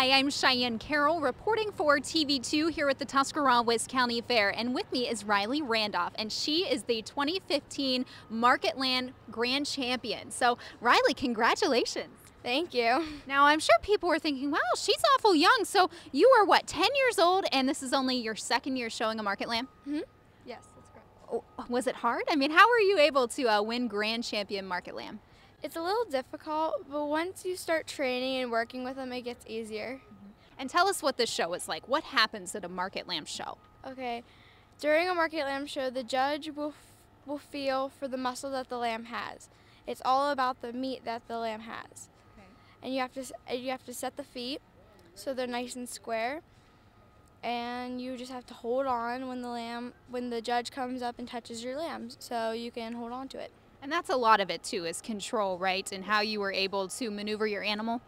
Hi, I'm Cheyenne Carroll reporting for TV2 here at the Tuscarawas County Fair, and with me is Riley Randolph, and she is the 2015 Marketland Grand Champion. So Riley, congratulations. Thank you. Now I'm sure people were thinking, wow, she's awful young. So you are what, 10 years old, and this is only your second year showing a Market Lamb? Yes, that's correct. Oh, was it hard? I mean, how were you able to win Grand Champion Market Lamb? It's a little difficult, but once you start training and working with them, it gets easier. And tell us what this show is like. What happens at a Market Lamb show? Okay, during a Market Lamb show, the judge will feel for the muscle that the lamb has. It's all about the meat that the lamb has. Okay. And you have to set the feet so they're nice and square. And you just have to hold on when the judge comes up and touches your lamb, so you can hold on to it. And that's a lot of it too, is control, right? And how you were able to maneuver your animal.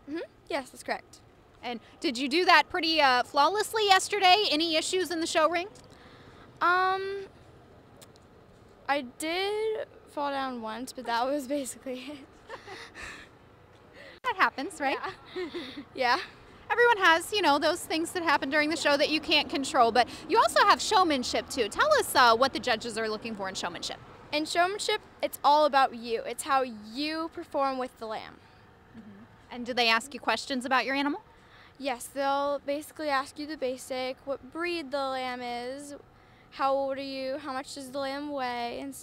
Yes, that's correct. And did you do that pretty flawlessly yesterday? Any issues in the show ring? I did fall down once, but that was basically it. That happens, right? Yeah. Everyone has, you know, those things that happen during the show that you can't control, but you also have showmanship too. Tell us what the judges are looking for in showmanship. In showmanship, it's all about you. It's how you perform with the lamb. And do they ask you questions about your animal? Yes, they'll basically ask you the basic, what breed the lamb is, how old are you, how much does the lamb weigh, and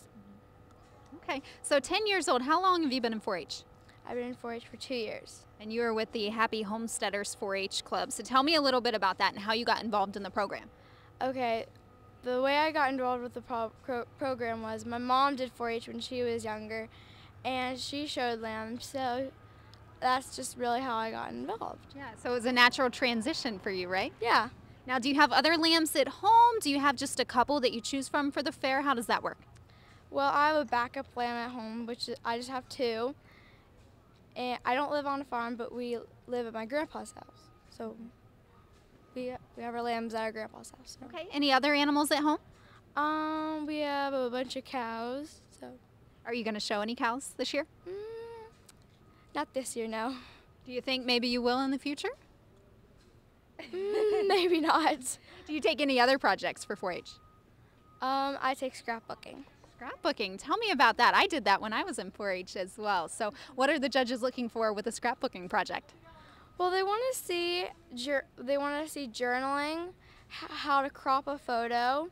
Okay, so 10 years old, how long have you been in 4-H? I've been in 4-H for 2 years. And you are with the Happy Homesteaders 4-H Club. So tell me a little bit about that and how you got involved in the program. Okay, the way I got involved with the program was my mom did 4-H when she was younger, and she showed lambs, so that's just really how I got involved. Yeah, so it was a natural transition for you, right? Yeah. Now, do you have other lambs at home? Do you have just a couple that you choose from for the fair? How does that work? Well, I have a backup lamb at home, I just have 2. And I don't live on a farm, but we live at my grandpa's house. So we have our lambs at our grandpa's house. So. Okay, any other animals at home? We have a bunch of cows. So. Are you going to show any cows this year? Not this year, no. Do you think maybe you will in the future? Maybe not. Do you take any other projects for 4-H? I take scrapbooking. Scrapbooking. Tell me about that. I did that when I was in 4-H as well. So what are the judges looking for with a scrapbooking project? Well, they want to see journaling, how to crop a photo,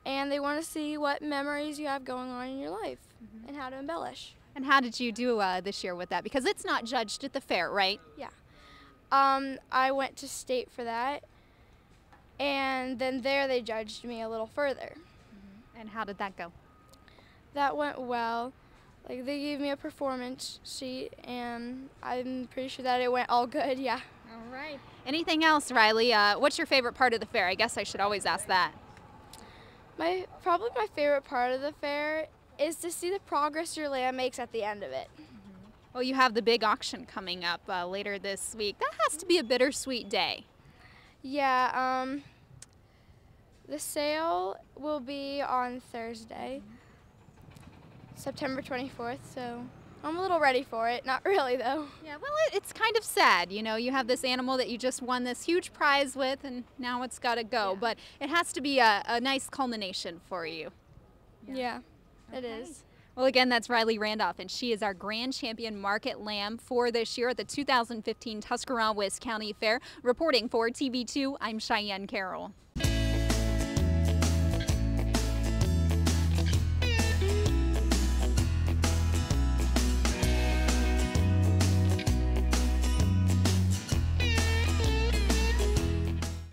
and they want to see what memories you have going on in your life and how to embellish. And how did you do this year with that? Because it's not judged at the fair, right? Yeah. I went to state for that, and then there they judged me a little further. And how did that go? That went well. Like, they gave me a performance sheet, and I'm pretty sure that it went all good, yeah. All right. Anything else, Riley? What's your favorite part of the fair? I guess I should always ask that. Probably my favorite part of the fair is to see the progress your lamb makes at the end of it. Well, you have the big auction coming up later this week. That has to be a bittersweet day. Yeah, the sale will be on Thursday, September 24th, so I'm a little ready for it. Not really, though. Yeah, well, it's kind of sad. You know, you have this animal that you just won this huge prize with, and now it's got to go. Yeah. But it has to be a nice culmination for you. Yeah, it Okay. is. Well, again, that's Riley Randolph, and she is our Grand Champion Market Lamb for this year at the 2015 Tuscarawas County Fair. Reporting for TV2, I'm Cheyenne Carroll.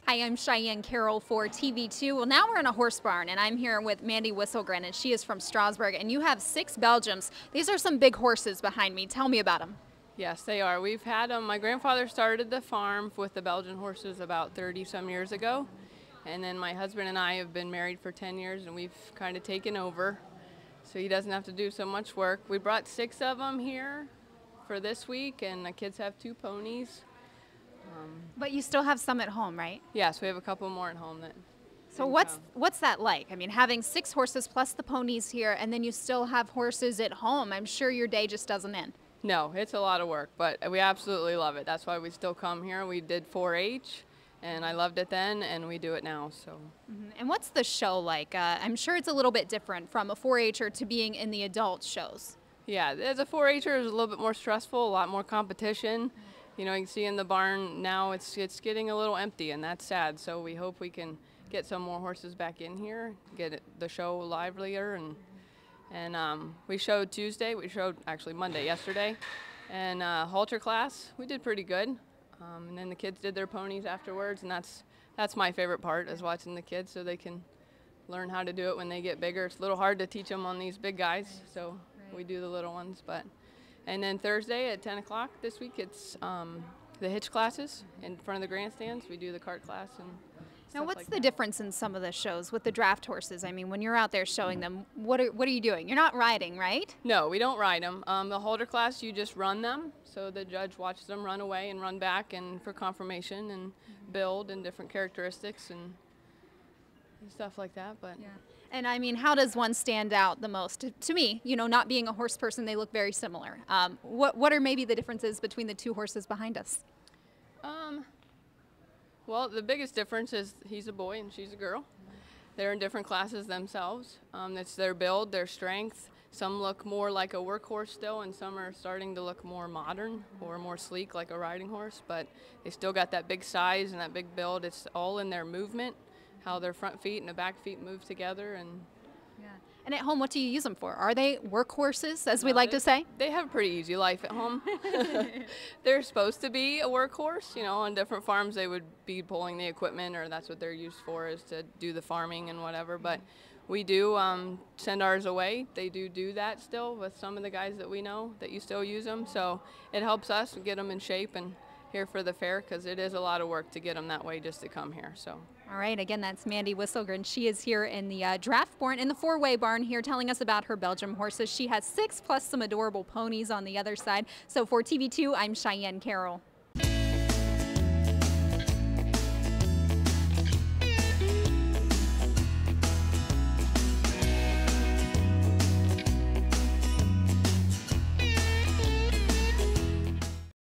Hi, I'm Cheyenne Carroll for TV2. Well, now we're in a horse barn, and I'm here with Mandy Whistlegren, and she is from Strasburg, and you have 6 Belgians. These are some big horses behind me. Tell me about them. Yes, they are. We've had them. My grandfather started the farm with the Belgian horses about 30-some years ago, and then my husband and I have been married for 10 years, and we've kind of taken over, so he doesn't have to do so much work. We brought 6 of them here for this week, and the kids have 2 ponies. But you still have some at home, right? Yes, we have a couple more at home that. So what's that like? I mean, having 6 horses plus the ponies here, and then you still have horses at home. I'm sure your day just doesn't end. No, it's a lot of work, but we absolutely love it. That's why we still come here. We did 4-H, and I loved it then, and we do it now. So. And what's the show like? I'm sure it's a little bit different from a 4-H'er to being in the adult shows. Yeah, as a 4-H'er is a little bit more stressful, a lot more competition. You know, you can see in the barn now it's getting a little empty, and that's sad. So we hope we can get some more horses back in here, get the show livelier, and we showed Tuesday. We showed actually Monday, yesterday, and halter class. We did pretty good, and then the kids did their ponies afterwards, and that's my favorite part is watching the kids so they can learn how to do it when they get bigger. It's a little hard to teach them on these big guys, so we do the little ones. And then Thursday at 10 o'clock this week, it's the hitch classes in front of the grandstands. We do the cart class and. Now, what's the difference in some of the shows with the draft horses? I mean, when you're out there showing them, what are you doing? You're not riding, right? No, we don't ride them. The halter class, you just run them. So the judge watches them run away and run back and for confirmation and build and different characteristics and stuff like that. But yeah. And I mean, how does one stand out the most? To me, you know, not being a horse person, they look very similar. What are maybe the differences between the two horses behind us? Well, the biggest difference is he's a boy and she's a girl. They're in different classes themselves. It's their build, their strength. Some look more like a workhorse still, and some are starting to look more modern or more sleek like a riding horse, but they still got that big size and that big build. It's all in their movement, how their front feet and the back feet move together. And at home, what do you use them for? Are they workhorses, as we like to say? They have a pretty easy life at home. They're supposed to be a workhorse. You know, on different farms they would be pulling the equipment, or that's what they're used for, is to do the farming and whatever. But we do send ours away. They do that still with some of the guys that we know that you still use them. So it helps us get them in shape and here for the fair, because it is a lot of work to get them that way just to come here. So. All right, again, that's Mandy Wisselgren. She is here in the draft barn, in the four-way barn here, telling us about her Belgium horses. She has 6 plus some adorable ponies on the other side. So for TV2, I'm Cheyenne Carroll.